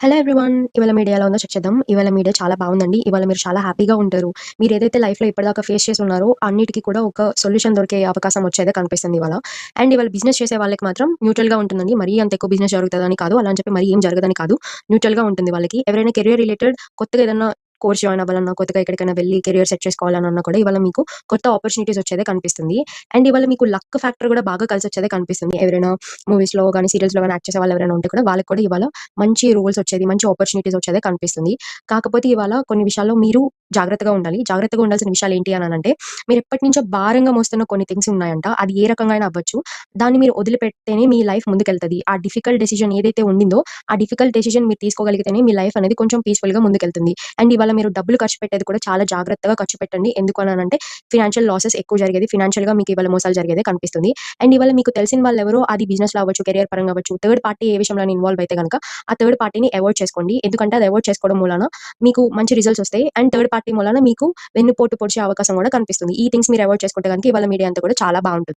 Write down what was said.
Hello everyone. ఇవాళ media ఎలా ఉందో చెక్ చేద్దాం. ఇవాళ మీడియా చాలా బాగుందండి. ఇవాళ మీరు చాలా హ్యాపీగా ఉంటారు. మీరేదైతే లైఫ్‌లో ఇప్పటిదాకా ఫేస్ చేసి ఉన్నారో అన్నిటికి కూడా ఒక సొల్యూషన్ దొరికే అవకాశం వచ్చేదే కనిపిస్తుంది ఇవాళ. అండ్ ఇవాళ బిజినెస్ చేసే వాళ్ళకి మాత్రం న్యూట్రల్‌గా ఉంటుందండి. మరీ అంత ఎక్కువ బిజినెస్ జరుగుతదని కాదు. అలా అని చెప్పి మరీ ఏం జరగదని కాదు. న్యూట్రల్‌గా ఉంటుంది వాళ్ళకి. ఎవరైనా కెరియర్ రిలేటెడ్ కొత్తగా ఏదన్నా కోర్స్ జాయిన్ అవ్వాలన్నా, కొత్తగా ఎక్కడికైనా వెళ్లి కెరియర్ సెట్ చేసుకోవాలనన్నా కూడా ఇవాళ మీకు కొత్త ఆపర్చునిటీస్ వచ్చేదే కనిపిస్తుంది. అండ్ ఇవాళ మీకు లక్ ఫ్యాక్టర్ కూడా బాగా కలిసొచ్చేదే కనిపిస్తుంది. ఎవరైనా మూవీస్‌లో గాని, సీరియల్స్‌లో గాని యాక్ట్ చేసే వాళ్ళు ఎవరైనా ఉంటే కూడా వాళ్ళకి కూడా ఇవాళ మంచి రోల్స్ వచ్చేది, మంచి ఆపర్చునిటీస్ వచ్చేదే కనిపిస్తుంది. కాకపోతే ఇవాళ కొన్ని విషయాల్లో మీరు జాగ్రత్తగా ఉండాలి. జాగ్రత్తగా ఉండాల్సిన విషయాలు ఏంటి అనంటే, మీరు ఎప్పటినుంచో భారంగా మోస్తున్న కొన్ని థింగ్స్ ఉన్నాయంట. అది ఏ రకంగా అయినా అవ్వచ్చు. దాన్ని మీరు వదిలిపెడితేనే మీ లైఫ్ ముందుకెళ్తది. ఆ డిఫికల్ట్ డెసిషన్ ఏదైతే ఉండిందో, ఆ డిఫికల్ట్ డెసిషన్ మీరు తీసుకోగలిగితేనే మీ లైఫ్ అనేది కొంచెం పీస్‌ఫుల్‌గా ముందుకెళ్తుంది. అండ్ ఇవాళ మీరు డబ్బులు ఖర్చు పెట్టేది కూడా చాలా జాగ్రత్తగా ఖర్చు పెట్టండి. ఎందుకు అనంటే ఫినాన్షియల్ లాసెస్ ఎక్కువ జరిగేది. ఫినాన్షియల్‌గా మీకు ఇవాళ మోసాలు జరిగేదే కనిపిస్తుంది. అండ్ ఇవాళ మీకు తెలిసిన వాళ్ళెవరో అది బిజినెస్‌లో అవ్వచ్చు, కెరియర్ పరంగా అవ్వచ్చు, థర్డ్ పార్టీ ఏ విషయంలోనైనా ఇన్వాల్వ్ అయితే గనక ఆ థర్డ్ పార్టీని అవాయిడ్ చేసుకోండి. ఎందుకంటే అది అవాయిడ్ చేసుకోవడం మూలాన మీకు మంచి రిజల్ట్స్ వస్తాయి. అండ్ థర్డ్ పార్టీ మూలాన మీకు వెన్నుపోటు పొడిచే అవకాశం కూడా కనిపిస్తుంది. ఈ థింగ్స్ మీరు అవాయిడ్ చేసుకుంటే గనుక ఇవాళ మీడియా అంతా కూడా చాలా బావుంటుంది.